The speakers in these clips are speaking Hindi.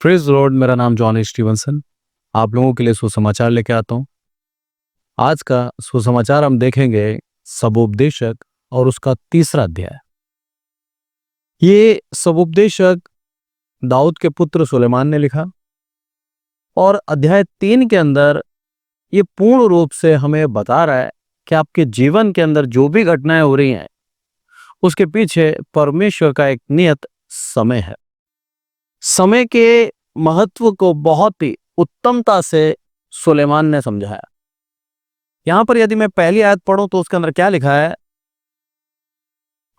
Praise Lord. मेरा नाम जॉन स्टीवनसन। आप लोगों के लिए सुसमाचार लेके आता हूँ। आज का सुसमाचार हम देखेंगे सबोपदेशक और उसका तीसरा अध्याय। ये सबोपदेशक दाऊद के पुत्र सुलेमान ने लिखा और अध्याय 3 के अंदर ये पूर्ण रूप से हमें बता रहा है कि आपके जीवन के अंदर जो भी घटनाएं हो रही हैं उसके पीछे परमेश्वर का एक नियत समय है। समय के महत्व को बहुत ही उत्तमता से सुलेमान ने समझाया। यहां पर यदि मैं पहली आयत पढ़ूं तो उसके अंदर क्या लिखा है?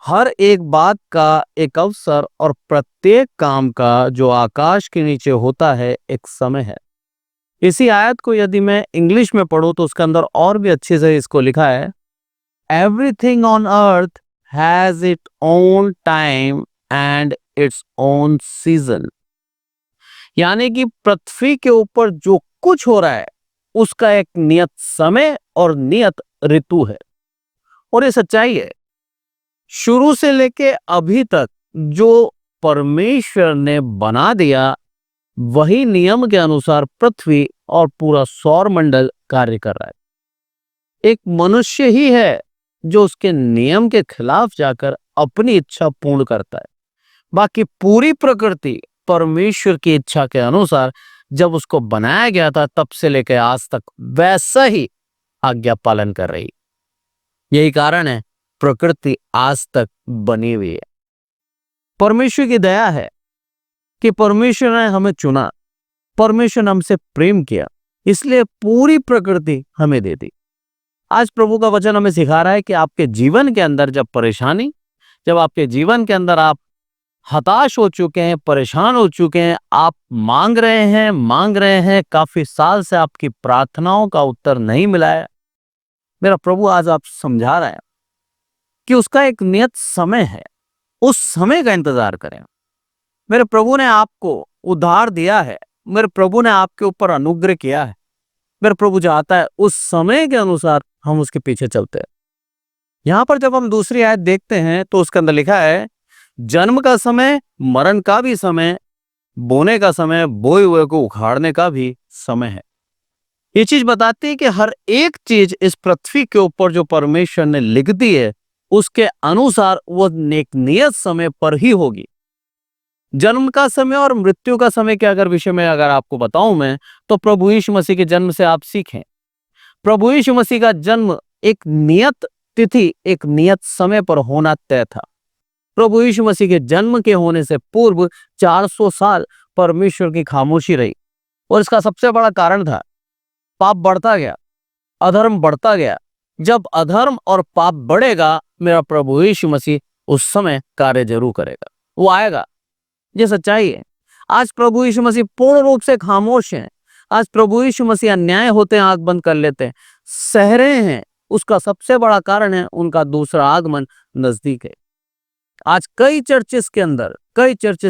हर एक बात का एक अवसर और प्रत्येक काम का जो आकाश के नीचे होता है एक समय है। इसी आयत को यदि मैं इंग्लिश में पढ़ूं तो उसके अंदर और भी अच्छे से इसको लिखा है, everything on earth has it own time and its own season. यानी कि पृथ्वी के ऊपर जो कुछ हो रहा है उसका एक नियत समय और नियत ऋतु है। और ये सच्चाई है, शुरू से लेके अभी तक जो परमेश्वर ने बना दिया वही नियम के अनुसार पृथ्वी और पूरा सौर मंडल कार्य कर रहा है। एक मनुष्य ही है जो उसके नियम के खिलाफ जाकर अपनी इच्छा पूर्ण करता है। बाकी पूरी प्रकृति परमेश्वर की इच्छा के अनुसार जब उसको बनाया गया था तब से लेकर आज तक वैसा ही आज्ञा पालन कर रही। यही कारण है प्रकृति आज तक बनी हुई है। परमेश्वर की दया है कि परमेश्वर ने हमें चुना, परमेश्वर ने हमसे प्रेम किया, इसलिए पूरी प्रकृति हमें दे दी। आज प्रभु का वचन हमें सिखा रहा है कि आपके जीवन के अंदर जब परेशानी, जब आपके जीवन के अंदर आप हताश हो चुके हैं, परेशान हो चुके हैं, आप मांग रहे हैं, काफी साल से आपकी प्रार्थनाओं का उत्तर नहीं मिला है, मेरा प्रभु आज आप समझा रहा है कि उसका एक नियत समय है। उस समय का इंतजार करें। मेरे प्रभु ने आपको उद्धार दिया है, मेरे प्रभु ने आपके ऊपर अनुग्रह किया है। मेरे प्रभु चाहता है उस समय के अनुसार हम उसके पीछे चलते हैं। यहां पर जब हम दूसरी आयत देखते हैं तो उसके अंदर लिखा है, जन्म का समय, मरण का भी समय, बोने का समय, बोए हुए को उखाड़ने का भी समय है। ये चीज बताती है कि हर एक चीज इस पृथ्वी के ऊपर जो परमेश्वर ने लिख दी है उसके अनुसार वो एक नियत समय पर ही होगी। जन्म का समय और मृत्यु का समय के अगर विषय में अगर आपको बताऊं मैं, तो प्रभु यीशु मसीह के जन्म से आप सीखें। प्रभु यीशु मसीह का जन्म एक नियत तिथि, एक नियत समय पर होना तय था। प्रभु यीशु मसीह के जन्म के होने से पूर्व 400 साल परमेश्वर की खामोशी रही और इसका सबसे बड़ा कारण था पाप बढ़ता गया, अधर्म बढ़ता गया। जब अधर्म और पाप बढ़ेगा, मेरा प्रभु यीशु मसीह उस समय कार्य जरूर करेगा, वो आएगा। ये सच्चाई है। आज प्रभु यीशु मसीह पूर्ण रूप से खामोश हैं। आज प्रभु यीशु मसीह अन्याय होते हैं, आंख बंद कर लेते हैं, सह रहे हैं। उसका सबसे बड़ा कारण है उनका दूसरा आगमन नजदीक है। आज कई चर्चेस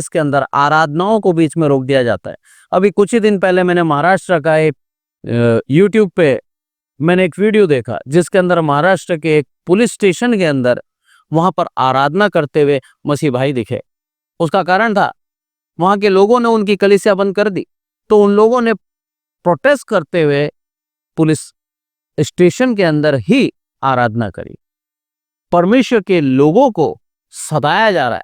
के अंदर आराधनाओं को बीच में रोक दिया जाता है। अभी कुछ ही दिन पहले मैंने महाराष्ट्र का एक यूट्यूब पे मैंने एक वीडियो देखा जिसके अंदर महाराष्ट्र के एक पुलिस स्टेशन के अंदर वहां पर आराधना करते हुए मसीह भाई दिखे। उसका कारण था वहां के लोगों ने उनकी कलीसिया बंद कर दी, तो उन लोगों ने प्रोटेस्ट करते हुए पुलिस स्टेशन के अंदर ही आराधना करी। परमेश्वर के लोगों को सताया जा रहा है,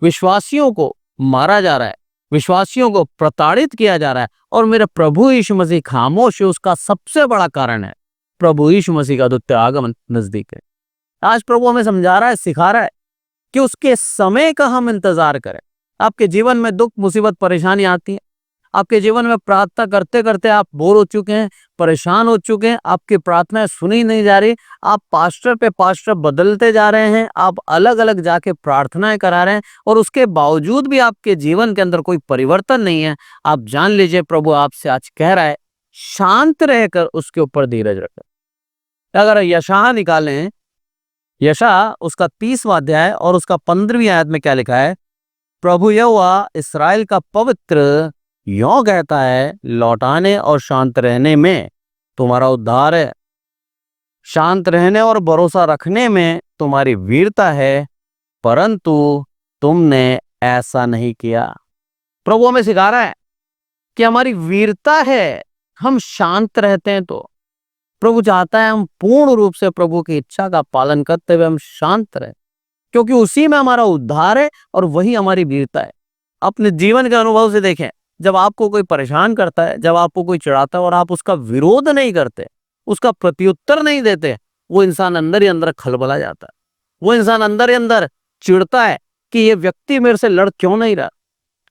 विश्वासियों को मारा जा रहा है, विश्वासियों को प्रताड़ित किया जा रहा है, और मेरे प्रभु यीशु मसीह खामोश है। उसका सबसे बड़ा कारण है प्रभु यीशु मसीह का द्वितीय आगमन नजदीक है। आज प्रभु हमें समझा रहा है, सिखा रहा है कि उसके समय का हम इंतजार करें। आपके जीवन में दुख, मुसीबत, परेशानी आती है, आपके जीवन में प्रार्थना करते करते आप बोर हो चुके हैं, परेशान हो चुके हैं, आपकी प्रार्थनाएं सुनी नहीं जा रही, आप पास्टर पे पास्टर बदलते जा रहे हैं, आप अलग अलग जाके प्रार्थनाएं करा रहे हैं, और उसके बावजूद भी आपके जीवन के अंदर कोई परिवर्तन नहीं है। आप जान लीजिए प्रभु आपसे आज कह रहा है, शांत रहकर उसके ऊपर धीरज रखें। अगर यशायाह निकालें, यशायाह उसका 30वां अध्याय और उसका 15वीं आयत में क्या लिखा है? प्रभु यहोवा इस्राएल का पवित्र यों कहता है, लौटाने और शांत रहने में तुम्हारा उद्धार है, शांत रहने और भरोसा रखने में तुम्हारी वीरता है, परंतु तुमने ऐसा नहीं किया। प्रभु हमें सिखा रहा है कि हमारी वीरता है, हम शांत रहते हैं तो प्रभु चाहता है हम पूर्ण रूप से प्रभु की इच्छा का पालन करते हुए हम शांत रहें, क्योंकि उसी में हमारा उद्धार है और वही हमारी वीरता है। अपने जीवन के अनुभव से देखें, जब आपको कोई परेशान करता है, जब आपको कोई चिढ़ाता है और आप उसका विरोध नहीं करते, उसका प्रत्युत्तर नहीं देते, वो इंसान अंदर ही अंदर खलबला जाता है। वो इंसान अंदर ही अंदर चिढ़ता है कि ये व्यक्ति मेरे से लड़ क्यों नहीं रहा।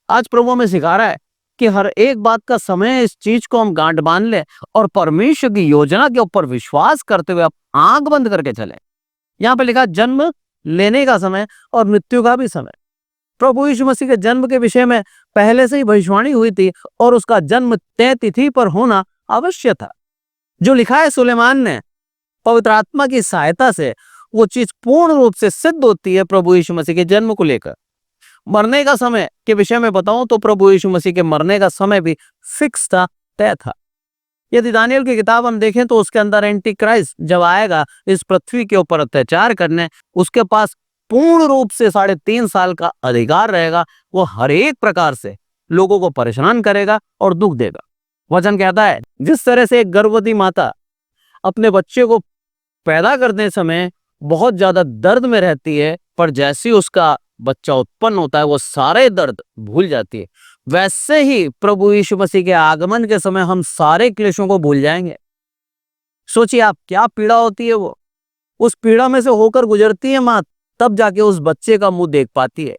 आज प्रभु हमें सिखा रहा है कि हर एक बात का समय है, इस चीज को हम गांठ बांध ले और परमेश्वर की योजना के ऊपर विश्वास करते हुए आप आंख बंद करके चले। यहाँ पे लिखा जन्म लेने का समय और मृत्यु का भी समय। प्रभु यीशु मसीह के जन्म के विषय में पहले से ही भविष्यवाणी हुई थी और उसका जन्म तय तिथि पर होना अवश्य था। जो लिखा है सुलेमान ने पवित्र आत्मा की सहायता से वो चीज पूर्ण रूप से सिद्ध होती है प्रभु यीशु मसीह के जन्म को लेकर। मरने का समय के विषय में बताऊं तो प्रभु यीशु मसीह के मरने का समय भी फिक्स था, तय था। यदि दानियल की किताब हम देखें तो उसके अंदर एंटी क्राइस्ट जब आएगा इस पृथ्वी के ऊपर अत्याचार करने, उसके पास पूर्ण रूप से 3.5 साल का अधिकार रहेगा। वो हर एक प्रकार से लोगों को परेशान करेगा और दुख देगा। वचन कहता है जिस तरह से एक गर्भवती माता अपने बच्चे को पैदा करने समय बहुत ज्यादा दर्द में रहती है, पर जैसे ही उसका बच्चा उत्पन्न होता है वो सारे दर्द भूल जाती है, वैसे ही प्रभु यीशु मसीह के आगमन के समय हम सारे क्लेशों को भूल जाएंगे। सोचिए आप क्या पीड़ा होती है, वो उस पीड़ा में से होकर गुजरती है मां, तब जाके उस बच्चे का मुंह देख पाती है।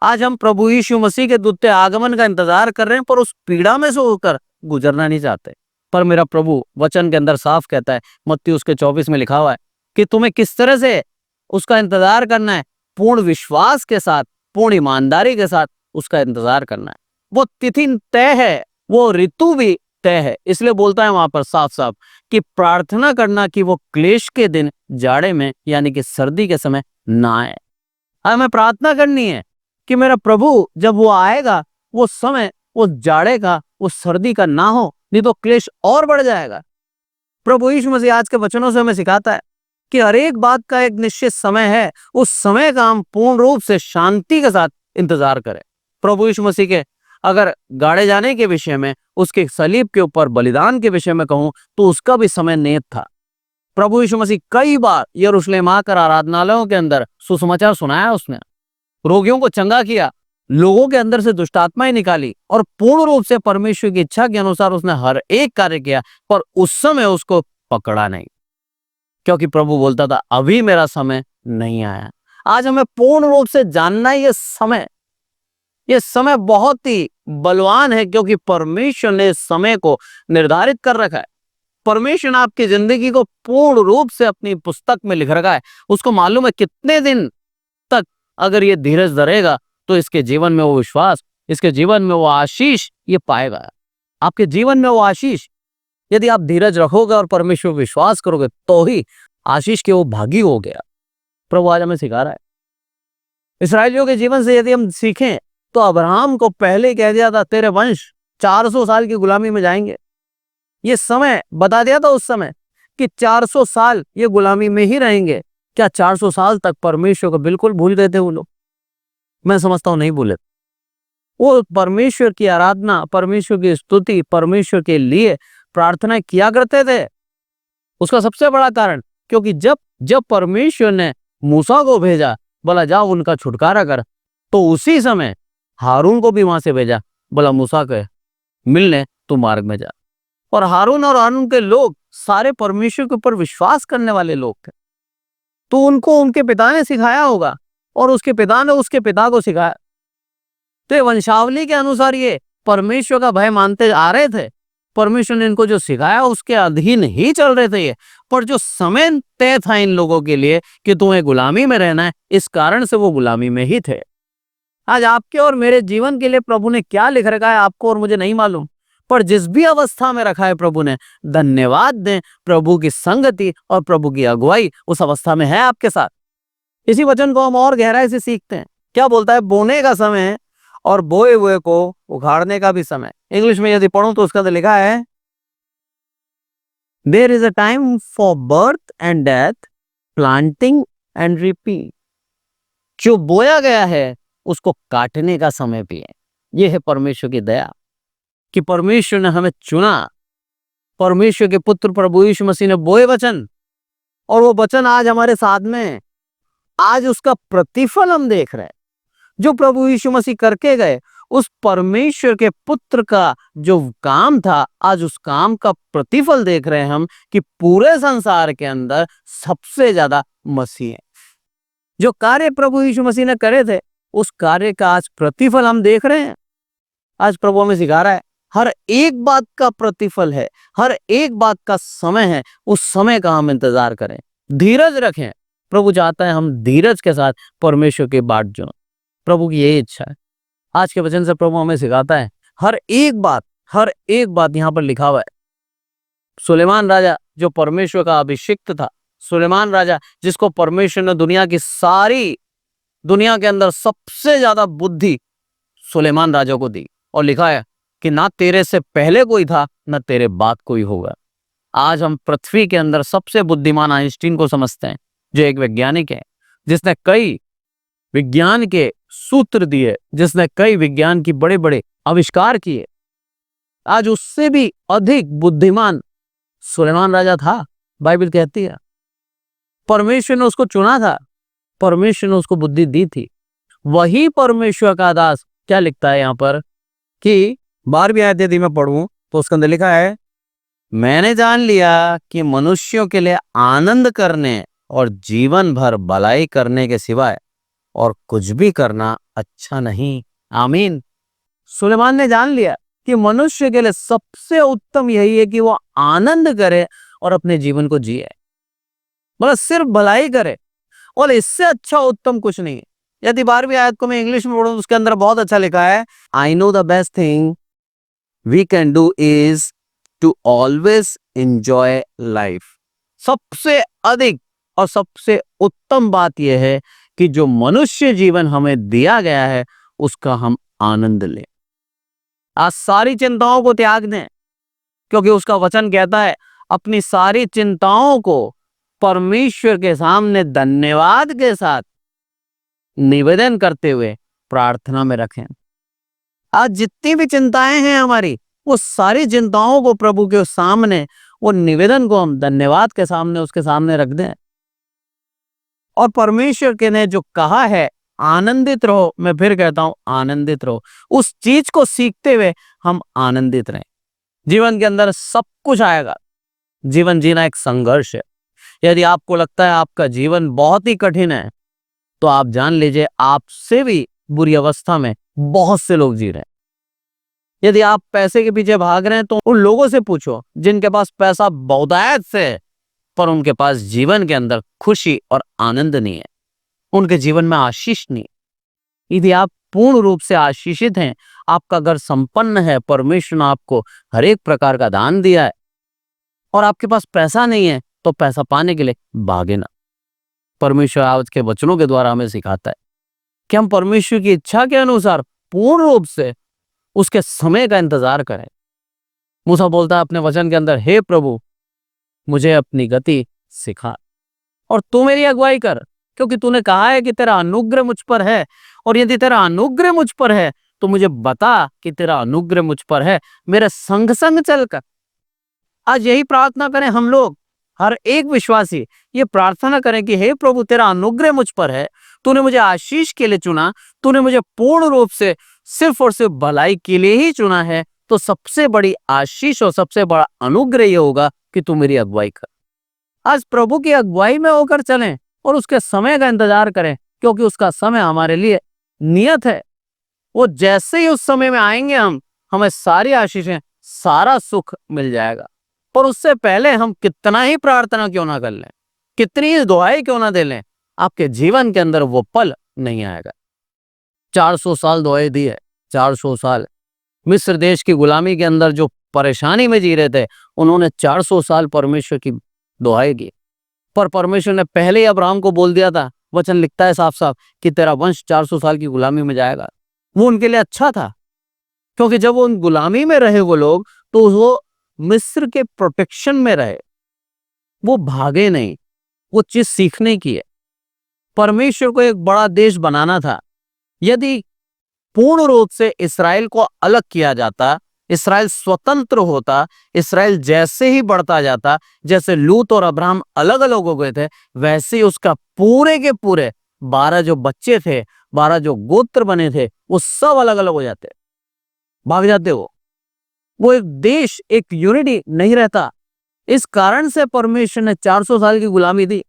आज हम प्रभु यीशु मसीह के दूसरे आगमन का इंतजार कर रहे हैं, पर उस पीड़ा में से होकर गुजरना नहीं चाहते। पर मेरा प्रभु वचन के अंदर साफ कहता है, मत्ती उसके 24 में लिखा हुआ है कि तुम्हें किस तरह से उसका इंतजार करना है, पूर्ण विश्वास के साथ, पूर्ण ईमानदारी के साथ उसका इंतजार करना है। वो तिथि तय है, वो ऋतु भी तय है। इसलिए बोलता है वहां पर साफ साफ कि प्रार्थना करना कि वो क्लेश के दिन जाड़े में यानी कि सर्दी के समय ना आए। हमें प्रार्थना करनी है कि मेरा प्रभु जब वो आएगा वो समय वो जाड़े का, वो सर्दी का ना हो, नहीं तो क्लेश और बढ़ जाएगा। प्रभु यीशु मसीह आज के वचनों से हमें सिखाता है कि हर एक बात का एक निश्चित समय है, उस समय का हम पूर्ण रूप से शांति के साथ इंतजार करें। प्रभु यीशु मसीह के अगर गाड़े जाने के विषय में, उसके सलीब के ऊपर बलिदान के विषय में कहूं तो उसका भी समय नियत था। प्रभु यीशु मसीह कई बार यरूशलेम आकर आराधनालयों के अंदर सुसमाचार सुनाया, उसने रोगियों को चंगा किया, लोगों के अंदर से दुष्टात्माएं निकाली और पूर्ण रूप से परमेश्वर की इच्छा के अनुसार उसने हर एक कार्य किया, पर उस समय उसको पकड़ा नहीं, क्योंकि प्रभु बोलता था अभी मेरा समय नहीं आया। आज हमें पूर्ण रूप से जानना है ये समय बहुत ही बलवान है, क्योंकि परमेश्वर ने इस समय को निर्धारित कर रखा है। परमेश्वर ने आपकी जिंदगी को पूर्ण रूप से अपनी पुस्तक में लिख रखा है। उसको मालूम है कितने दिन तक अगर ये धीरज धरेगा तो इसके जीवन में वो विश्वास, इसके जीवन में वो आशीष ये पाएगा। आपके जीवन में वो आशीष, यदि आप धीरज रखोगे और परमेश्वर विश्वास करोगे तो ही आशीष के वो भागी हो गया। प्रभु आज हमें सिखा रहा है। इस्राएलियों के जीवन से यदि हम सीखें तो अब्राहम को पहले ही कह दिया था तेरे वंश 400 साल की गुलामी में जाएंगे। ये समय बता दिया था उस समय कि 400 साल ये गुलामी में ही रहेंगे। क्या 400 साल तक परमेश्वर को बिल्कुल भूल गए थे वो लोग? मैं समझता हूं नहीं भूले। वो परमेश्वर की आराधना, परमेश्वर की स्तुति, परमेश्वर के लिए प्रार्थना किया करते थे। उसका सबसे बड़ा कारण, क्योंकि जब परमेश्वर ने मूसा को भेजा, बोला जाओ उनका छुटकारा कर, तो उसी समय हारून को भी वहां से भेजा, बोला मूसा के मिलने तू मार्ग में जा। और हारून के लोग सारे परमेश्वर के ऊपर विश्वास करने वाले लोग थे, तो उनको उनके पिता ने सिखाया होगा और उसके पिता ने उसके पिता को सिखाया। तो ये वंशावली के अनुसार ये परमेश्वर का भय मानते आ रहे थे। परमेश्वर ने इनको जो सिखाया उसके अधीन ही चल रहे थे ये। पर जो समय तय था इन लोगों के लिए कि तुम्हें गुलामी में रहना है, इस कारण से वो गुलामी में ही थे। आज आपके और मेरे जीवन के लिए प्रभु ने क्या लिख रखा है आपको और मुझे नहीं मालूम, पर जिस भी अवस्था में रखा है प्रभु ने, धन्यवाद दें, प्रभु की संगति और प्रभु की अगुवाई उस अवस्था में है आपके साथ। इसी वचन को हम और गहराई से सीखते हैं। क्या बोलता है? बोने का समय है और बोए हुए को उखाड़ने का भी समय। इंग्लिश में यदि पढ़ूं तो उसका तो लिखा है there is a time for birth and death, planting and reaping. जो बोया गया है उसको काटने का समय भी है। यह है परमेश्वर की दया कि परमेश्वर ने हमें चुना। परमेश्वर के पुत्र प्रभु यीशु मसीह ने बोए वचन, और वो वचन आज हमारे साथ में है। आज उसका प्रतिफल हम देख रहे हैं। जो प्रभु यीशु मसीह करके गए, उस परमेश्वर के पुत्र का जो काम था, आज उस काम का प्रतिफल देख रहे हैं हम, कि पूरे संसार के अंदर सबसे ज्यादा मसीह है। जो कार्य प्रभु यीशु मसीह ने करे थे, उस कार्य का आज प्रतिफल हम देख रहे हैं। आज प्रभु हमें सिखा रहा है, हर एक बात का प्रतिफल है, हर एक बात का समय है, उस समय का हम इंतजार करें, धीरज रखें। प्रभु चाहता है हम धीरज के साथ परमेश्वर की बाट चुनें। प्रभु की यही इच्छा है। आज के वचन से प्रभु हमें सिखाता है हर एक बात यहाँ पर लिखा हुआ है। सुलेमान राजा जो परमेश्वर का अभिषिक्त था, सुलेमान राजा जिसको परमेश्वर ने दुनिया के अंदर सबसे ज्यादा बुद्धि सुलेमान राजा को दी, और लिखा है कि ना तेरे से पहले कोई था, ना तेरे बाद कोई होगा। आज हम पृथ्वी के अंदर सबसे बुद्धिमान आइंस्टीन को समझते हैं, जो एक वैज्ञानिक है, जिसने कई विज्ञान के सूत्र दिए, जिसने कई विज्ञान की बड़े बड़े आविष्कार किए। आज उससे भी अधिक बुद्धिमान सुलेमान राजा था, बाइबल कहती है। परमेश्वर ने उसको चुना था, परमेश्वर ने उसको बुद्धि दी थी। वही परमेश्वर का दास क्या लिखता है यहाँ पर कि 12वीं आयत यदि मैं पढ़ूं तो उसके अंदर लिखा है, मैंने जान लिया कि मनुष्यों के लिए आनंद करने और जीवन भर भलाई करने के सिवाय और कुछ भी करना अच्छा नहीं। आमीन। सुलेमान ने जान लिया कि मनुष्य के लिए सबसे उत्तम यही है कि वो आनंद करे और अपने जीवन को जिए, मतलब सिर्फ भलाई करे, और इससे अच्छा उत्तम कुछ नहीं है। यदि 12वीं आयत को मैं इंग्लिश में पढ़ूं, उसके अंदर बहुत अच्छा लिखा है, I know the best thing we can do is to always enjoy life. सबसे अधिक और सबसे उत्तम बात यह है कि जो मनुष्य जीवन हमें दिया गया है, उसका हम आनंद लें। आज सारी चिंताओं को त्याग दें, क्योंकि उसका वचन कहता है अपनी सारी चिंताओं को परमेश्वर के सामने धन्यवाद के साथ निवेदन करते हुए प्रार्थना में रखें। आज जितनी भी चिंताएं हैं हमारी, वो सारी चिंताओं को प्रभु के सामने, वो निवेदन को हम धन्यवाद के सामने उसके सामने रख दें। और परमेश्वर के ने जो कहा है आनंदित रहो, मैं फिर कहता हूं आनंदित रहो, उस चीज को सीखते हुए हम आनंदित रहें। जीवन के अंदर सब कुछ आएगा। जीवन जीना एक संघर्ष है। यदि आपको लगता है आपका जीवन बहुत ही कठिन है, तो आप जान लीजिए आपसे भी बुरी अवस्था में बहुत से लोग जी रहे हैं। यदि आप पैसे के पीछे भाग रहे हैं, तो उन लोगों से पूछो जिनके पास पैसा बहुतायत से है, पर उनके पास जीवन के अंदर खुशी और आनंद नहीं है, उनके जीवन में आशीष नहीं है। यदि आप पूर्ण रूप से आशीषित हैं, आपका घर संपन्न है, परमेश्वर ने आपको हर एक प्रकार का दान दिया है, और आपके पास पैसा नहीं है, तो पैसा पाने के लिए भागे ना। परमेश्वर आज के वचनों के द्वारा हमें सिखाता है कि हम परमेश्वर की इच्छा के अनुसार पूर्ण रूप से उसके समय का इंतजार करें। मूसा बोलता है अपने वचन के अंदर, हे प्रभु मुझे अपनी गति सिखा और तू मेरी अगुवाई कर, क्योंकि तूने कहा है कि तेरा अनुग्रह मुझ पर है, और यदि तेरा अनुग्रह मुझ पर है तो मुझे बता कि तेरा अनुग्रह मुझ पर है, मेरे संग संग चलकर। आज यही प्रार्थना करें हम लोग, हर एक विश्वासी ये प्रार्थना करें कि हे प्रभु तेरा अनुग्रह मुझ पर है, तूने मुझे आशीष के लिए चुना, तूने मुझे पूर्ण रूप से सिर्फ और सिर्फ भलाई के लिए ही चुना है, तो सबसे बड़ी आशीष और सबसे बड़ा अनुग्रह ये होगा कि तू मेरी अगुवाई कर। आज प्रभु की अगुवाई में होकर चलें और उसके समय का इंतजार करें, क्योंकि उसका समय हमारे लिए नियत है। वो जैसे ही उस समय में आएंगे, हमें सारी आशीषें, सारा सुख मिल जाएगा। पर उससे पहले हम कितना ही प्रार्थना क्यों ना कर लें, कितनी ही दुआएं क्यों ना दे लें, आपके जीवन के अंदर वो पल नहीं आएगा। 400 साल दुआएं दी है, 400 साल मिस्र देश की गुलामी के अंदर जो परेशानी में जी रहे थे, उन्होंने 400 साल परमेश्वर की दुआएं की, पर परमेश्वर ने पहले ही अब्राहम को बोल दिया था, वचन लिखता है साफ साफ कि तेरा वंश 400 साल की गुलामी में जाएगा। वो उनके लिए अच्छा था, क्योंकि जब वो उन गुलामी में रहे वो लोग, तो वो मिस्र के प्रोटेक्शन में रहे, वो भागे नहीं। वो चीज सीखने की है। परमेश्वर को एक बड़ा देश बनाना था। यदि पूर्ण रूप से इस्राएल को अलग किया जाता, इसराइल स्वतंत्र होता, इसराइल जैसे ही बढ़ता जाता, जैसे लूत और अब्राहम अलग अलग हो गए थे, वैसे ही उसका पूरे के पूरे 12 जो बच्चे थे, 12 जो गोत्र बने थे, वो सब अलग अलग हो जाते, भाग जाते। वो एक देश, एक यूनिटी नहीं रहता। इस कारण से परमेश्वर ने 400 साल की गुलामी दी,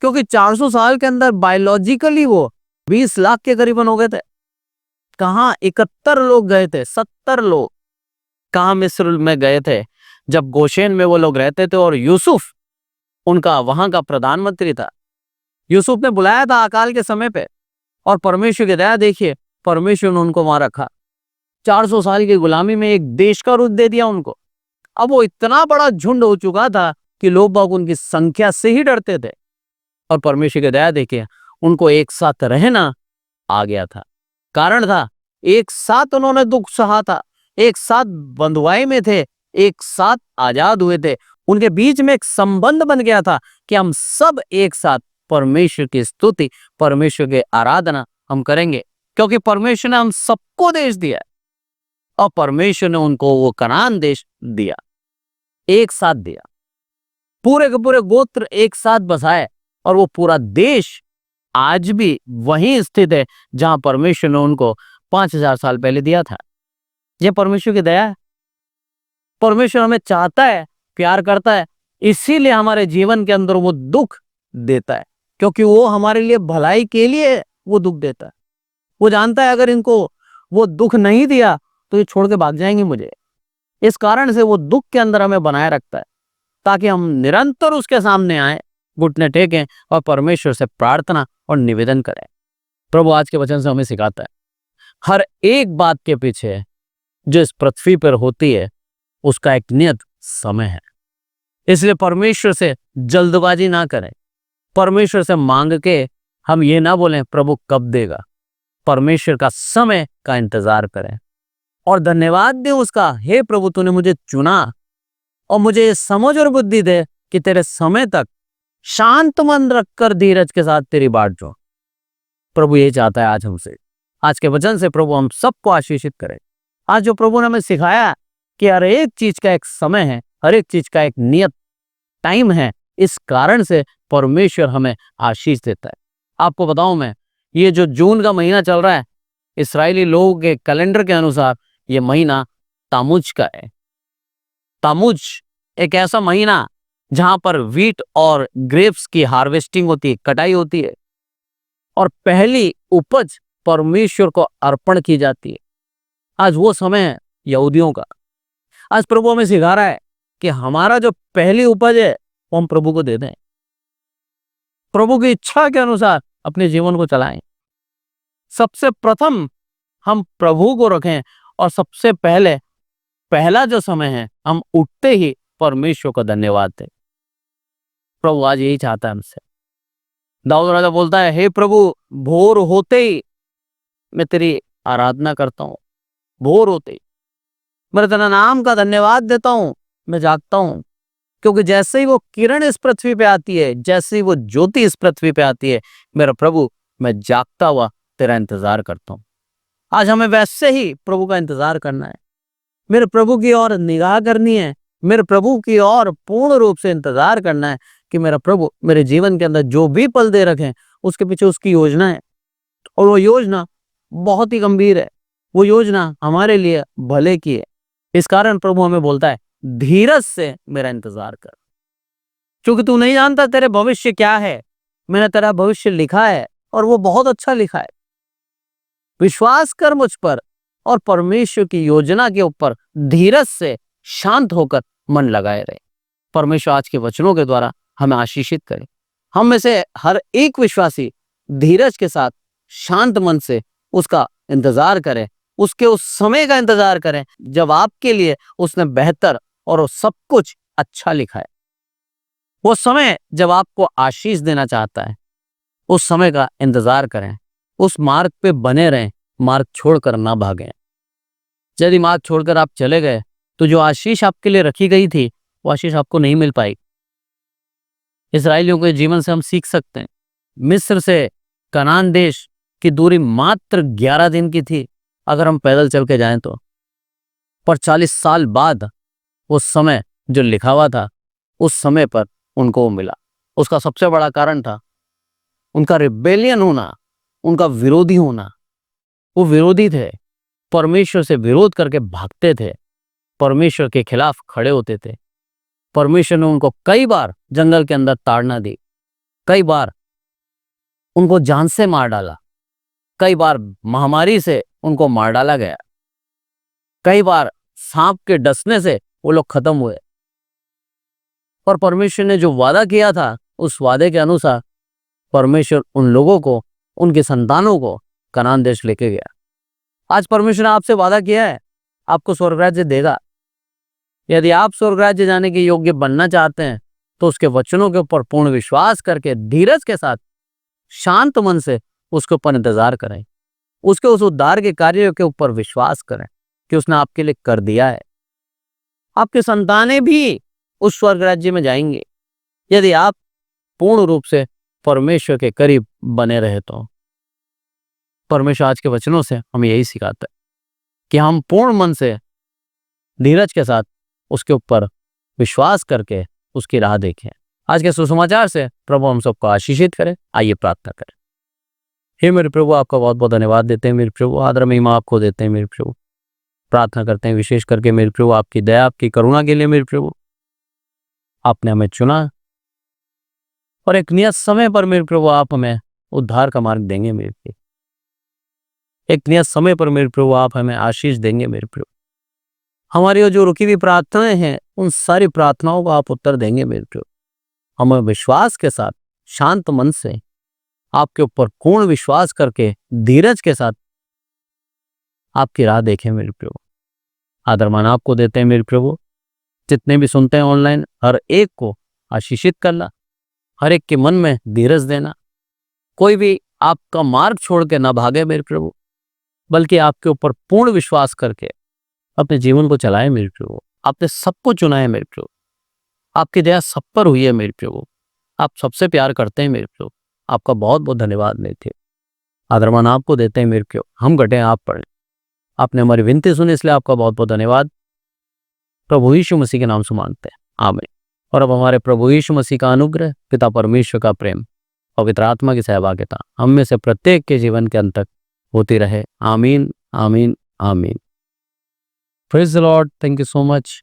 क्योंकि 400 साल के अंदर बायोलॉजिकली वो 20 लाख के करीबन हो गए थे। कहां 71 लोग गए थे, 70 लोग कहां मिस्र में गए थे, जब गोशेन में वो लोग रहते थे और यूसुफ उनका वहां का प्रधानमंत्री था। यूसुफ ने बुलाया था अकाल के समय पे, और परमेश्वर की दया देखिए, परमेश्वर ने उनको वहां रखा। 400 साल की गुलामी में एक देश का रूप दे दिया उनको। अब वो इतना बड़ा झुंड हो चुका था कि लोग बाग उनकी संख्या से ही डरते थे, और परमेश्वर की दया देखिए, उनको एक साथ रहना आ गया था। कारण था, एक साथ उन्होंने दुख सहा था, एक साथ बंधुआई में थे, एक साथ आजाद हुए थे। उनके बीच में एक संबंध बन गया था कि हम सब एक साथ परमेश्वर की स्तुति, परमेश्वर की आराधना हम करेंगे, क्योंकि परमेश्वर ने हम सबको देश दिया और परमेश्वर ने उनको वो कनान देश दिया, एक साथ दिया। पूरे के पूरे गोत्र एक साथ बसाए, और वो पूरा देश आज भी वहीं स्थित है जहां परमेश्वर ने उनको 5000 साल पहले दिया था। ये परमेश्वर की दया है। परमेश्वर हमें चाहता है, प्यार करता है, इसीलिए हमारे जीवन के अंदर वो दुख देता है, क्योंकि वो हमारे लिए भलाई के लिए वो दुख देता है। वो जानता है अगर इनको वो दुख नहीं दिया तो ये छोड़ के भाग जाएंगे मुझे। इस कारण से वो दुख के अंदर हमें बनाए रखता है, ताकि हम निरंतर उसके सामने आए, घुटने टेकें और परमेश्वर से प्रार्थना और निवेदन करें। प्रभु आज के वचन से हमें सिखाता है, हर एक बात के पीछे जो इस पृथ्वी पर होती है उसका एक नियत समय है। इसलिए परमेश्वर से जल्दबाजी ना करें। परमेश्वर से मांग के हम ये ना बोलें प्रभु कब देगा। परमेश्वर का समय का इंतजार करें और धन्यवाद दें उसका, हे प्रभु तूने मुझे चुना, और मुझे समझ और बुद्धि दे कि तेरे समय तक शांत मन रखकर धीरज के साथ तेरी बाट जो। प्रभु ये चाहता है आज हमसे। आज के वचन से प्रभु हम सबको आशीषित करे। आज जो प्रभु ने हमें सिखाया कि हर एक चीज का एक समय है, हर एक चीज का एक नियत टाइम है, इस कारण से परमेश्वर हमें आशीष देता है। आपको बताऊं मैं, ये जो जून का महीना चल रहा है, इस्राएली लोगों के कैलेंडर के अनुसार ये महीना तामुज का है। तामुज एक ऐसा महीना जहां पर व्हीट और ग्रेप्स की हार्वेस्टिंग होती है, कटाई होती है, और पहली उपज परमेश्वर को अर्पण की जाती है। आज वो समय है यहूदियों का। आज प्रभु हमें सिखा रहा है कि हमारा जो पहली उपज है वो हम प्रभु को दे दें, प्रभु की इच्छा के अनुसार अपने जीवन को चलाएं। सबसे प्रथम हम प्रभु को रखें, और सबसे पहला जो समय है हम उठते ही परमेश्वर को धन्यवाद दें। प्रभु आज यही चाहता है हमसे। दाऊद राजा बोलता है, हे प्रभु भोर होते ही मैं तेरी आराधना करता हूं, भोर होते ही मैं तेरा नाम का धन्यवाद देता हूं, मैं जागता हूं, क्योंकि जैसे ही वो किरण इस पृथ्वी पे आती है, जैसे ही वो ज्योति इस पृथ्वी पे आती है, मेरा प्रभु मैं जागता हुआ तेरा इंतजार करता हूं। आज हमें वैसे ही प्रभु का इंतजार करना है, मेरे प्रभु की ओर निगाह करनी है, मेरे प्रभु की ओर पूर्ण रूप से इंतजार करना है कि मेरा प्रभु मेरे जीवन के अंदर जो भी पल दे रखे उसके पीछे उसकी योजना है, और वो योजना बहुत ही गंभीर है, वो योजना हमारे लिए भले की है। इस कारण प्रभु हमें बोलता है, धीरज से मेरा इंतजार कर, क्योंकि तू नहीं जानता तेरे भविष्य क्या है। मैंने तेरा भविष्य लिखा है और वो बहुत अच्छा लिखा है। विश्वास कर मुझ पर और परमेश्वर की योजना के ऊपर धीरज से शांत होकर मन लगाए रहे। परमेश्वर आज के वचनों के द्वारा हमें आशीषित करे। हम में से हर एक विश्वासी धीरज के साथ शांत मन से उसका इंतजार करें, उसके उस समय का इंतजार करें जब आपके लिए उसने बेहतर और वो सब कुछ अच्छा लिखा है। वो समय जब आपको आशीष देना चाहता है, उस समय का इंतजार करें, उस मार्ग पे बने रहें, मार्ग छोड़कर ना भागें। यदि मार्ग छोड़कर आप चले गए तो जो आशीष आपके लिए रखी गई थी वो आशीष आपको नहीं मिल पाई। इस्राएलियों के जीवन से हम सीख सकते हैं। मिस्र से कनान देश की दूरी मात्र 11 दिन की थी, अगर हम पैदल चल के जाएं तो। पर 40 साल बाद वो समय जो लिखा हुआ था उस समय पर उनको वो मिला। उसका सबसे बड़ा कारण था उनका रिबेलियन होना, उनका विरोधी होना। वो विरोधी थे, परमेश्वर से विरोध करके भागते थे, परमेश्वर के खिलाफ खड़े होते थे। परमेश्वर ने उनको कई बार जंगल के अंदर ताड़ना दी, कई बार उनको जान से मार डाला, कई बार महामारी से उनको मार डाला गया, कई बार सांप के डसने से वो लोग खत्म हुए। पर परमेश्वर ने जो वादा किया था उस वादे के अनुसार परमेश्वर उन लोगों को, उनके संतानों को कनान देश लेके गया। आज परमेश्वर ने आपसे वादा किया है आपको स्वर्ग राज्य देगा। यदि आप स्वर्ग राज्य जाने के योग्य बनना चाहते हैं तो उसके वचनों के ऊपर पूर्ण विश्वास करके धीरज के साथ शांत मन से उसके ऊपर इंतजार करें, उसके उस उद्धार के कार्यों के ऊपर विश्वास करें कि उसने आपके लिए कर दिया है। आपके संतानें भी उस स्वर्ग राज्य में जाएंगे यदि आप पूर्ण रूप से परमेश्वर के करीब बने रहे तो। परमेश्वर आज के वचनों से हमें यही सिखाता है कि हम पूर्ण मन से धीरज के साथ उसके ऊपर विश्वास करके उसकी राह देखें। आज के सुसमाचार से प्रभु हम सबको आशीषित करें। आइए प्रार्थना करें। हे मेरे प्रभु, आपका बहुत बहुत धन्यवाद देते हैं मेरे प्रभु, आदर महिमा आपको देते हैं मेरे प्रभु। प्रार्थना करते हैं विशेष करके मेरे प्रभु आपकी दया, आपकी करुणा के लिए मेरे प्रभु। आपने हमें चुना और एक नियत समय पर मेरे प्रभु आप हमें उद्धार का मार्ग देंगे मेरे प्रभु। एक नियत समय पर मेरे प्रभु आप हमें आशीष देंगे मेरे प्रभु। हमारी जो रुकी हुई प्रार्थनाएं हैं उन सारी प्रार्थनाओं को आप उत्तर देंगे मेरे प्रभु। हमें विश्वास के साथ शांत मन से आपके ऊपर पूर्ण विश्वास करके धीरज के साथ आपकी राह देखें मेरे प्रभु। आदर मान आपको देते हैं मेरे प्रभु। जितने भी सुनते हैं ऑनलाइन हर एक को आशीषित करना, हर एक के मन में धीरज देना, कोई भी आपका मार्ग छोड़ के ना भागे मेरे प्रभु, बल्कि आपके ऊपर पूर्ण विश्वास करके अपने जीवन को चलाए मेरे प्रभु। आपने सबको चुना है मेरे प्रभु, आपकी दया सब पर हुई है मेरे प्रभु। आप सबसे प्यार करते हैं मेरे प्रभु। आपका बहुत बहुत धन्यवाद मेरे थे। आदरमान आपको देते हैं मेरे प्रभु। हम घटे आप पढ़े। आपने हमारी विनती सुनी इसलिए आपका बहुत बहुत धन्यवाद। प्रभु यीशु मसीह के नाम से मांगते हैं, आमीन। और अब हमारे प्रभु यीशु मसीह का अनुग्रह, पिता परमेश्वर का प्रेम, पवित्र आत्मा की सहभागिता हम में से प्रत्येक के जीवन के अंत तक होती रहे। आमीन, आमीन, आमीन। Praise the Lord. Thank you so much.